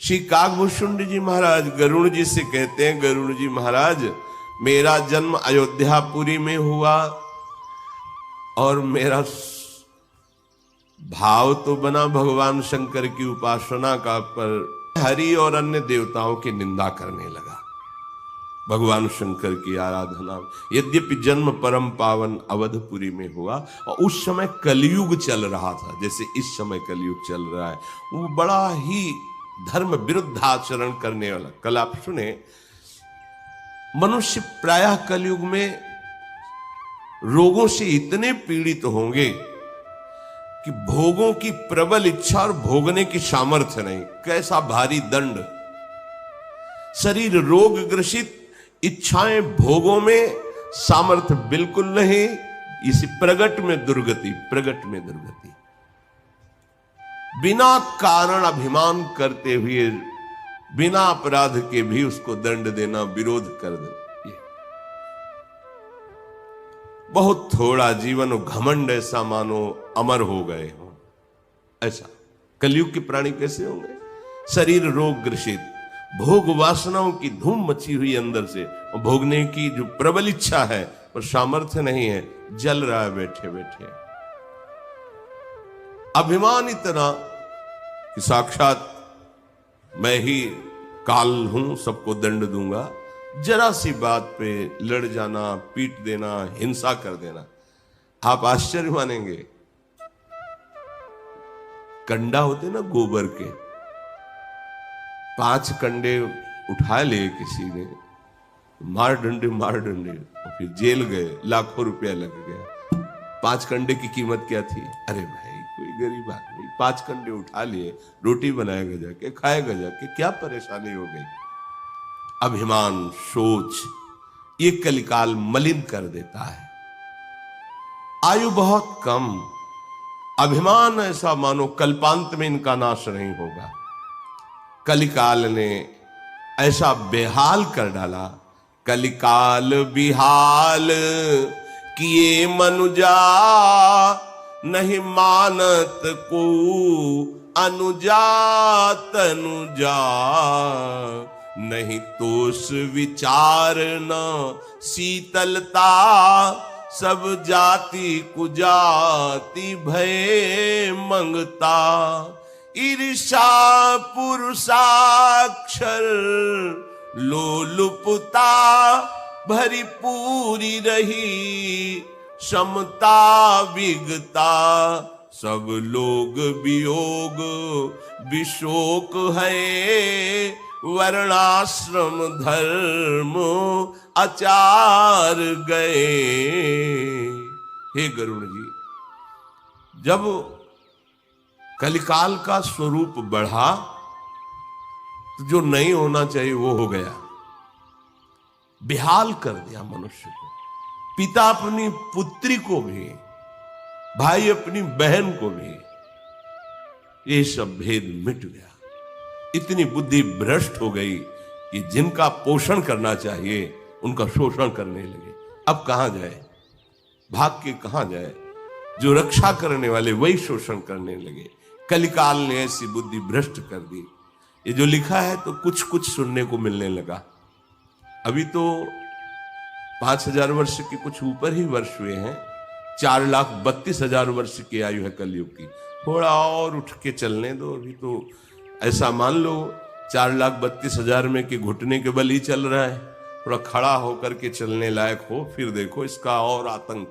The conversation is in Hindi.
श्री काकभूषुंड जी महाराज गरुड़ जी से कहते हैं, गरुड़ जी महाराज मेरा जन्म अयोध्यापुरी में हुआ और मेरा भाव तो बना भगवान शंकर की उपासना का, पर हरि और अन्य देवताओं की निंदा करने लगा। भगवान शंकर की आराधना, यद्यपि जन्म परम पावन अवधपुरी में हुआ और उस समय कलयुग चल रहा था, जैसे इस समय कलयुग चल रहा है, वो बड़ा ही धर्म विरुद्ध आचरण करने वाला। कल आप सुने, मनुष्य प्रायः कलयुग में रोगों से इतने पीड़ित होंगे कि भोगों की प्रबल इच्छा और भोगने की सामर्थ्य नहीं। कैसा भारी दंड! शरीर रोग ग्रसित, इच्छाएं भोगों में, सामर्थ्य बिल्कुल नहीं। इसी प्रगट में दुर्गति, प्रगट में दुर्गति। बिना कारण अभिमान करते हुए, बिना अपराध के भी उसको दंड देना, विरोध कर देना, बहुत थोड़ा जीवन हो, घमंड ऐसा मानो अमर हो गए हो। ऐसा कलयुग के प्राणी कैसे होंगे? शरीर रोग ग्रसित, भोग वासनाओं की धूम मची हुई अंदर से, और भोगने की जो प्रबल इच्छा है पर सामर्थ्य नहीं है, जल रहा है बैठे बैठे। अभिमान इतना कि साक्षात मैं ही काल हूं, सबको दंड दूंगा। जरा सी बात पे लड़ जाना, पीट देना, हिंसा कर देना। आप आश्चर्य मानेंगे, कंडा होते ना गोबर के, 5 कंडे उठा लिए किसी ने, मार डंडे और फिर जेल गए, लाखों रुपया लग गया। 5 कंडे की कीमत क्या थी? अरे भाई कोई गरीब आदमी 5 कंडे उठा लिए, रोटी बनाएगा जाके, खाएगा जाके, क्या परेशानी हो गई? अभिमान, सोच, ये कलिकाल मलिन कर देता है। आयु बहुत कम, अभिमान ऐसा मानो कल्पांत में इनका नाश नहीं होगा। कलिकाल ने ऐसा बेहाल कर डाला। कलिकाल बिहाल किए मनुजा, नहीं मानत को अनुजा तनुजा। नहीं तोष विचार न शीतलता, सब जाति कुजाति भय मंगता। ईर्षा पुरुषाक्षर लोलुपता, भरी पूरी रही समता विगता। सब लोग वियोग विशोक है, वर्णाश्रम धर्म आचार गए। हे गरुड़ जी, जब कलिकाल का स्वरूप बढ़ा तो जो नहीं होना चाहिए वो हो गया। बेहाल कर दिया मनुष्य को। पिता अपनी पुत्री को भी, भाई अपनी बहन को भी, ये सब भेद मिट गया। इतनी बुद्धि भ्रष्ट हो गई कि जिनका पोषण करना चाहिए उनका शोषण करने लगे। अब कहां जाए, भाग के कहां जाए? जो रक्षा करने वाले वही शोषण करने लगे। कलिकाल ने ऐसी बुद्धि भ्रष्ट कर दी। ये जो लिखा है तो कुछ कुछ सुनने को मिलने लगा। अभी तो 5000 वर्ष के कुछ ऊपर ही वर्ष हुए हैं। 4,32,000 वर्ष की आयु है कलयुग की। थोड़ा और उठ के चलने दो। अभी तो ऐसा मान लो 4,32,000 में कि घुटने के बल ही चल रहा है। थोड़ा खड़ा होकर के चलने लायक हो, फिर देखो इसका और आतंक।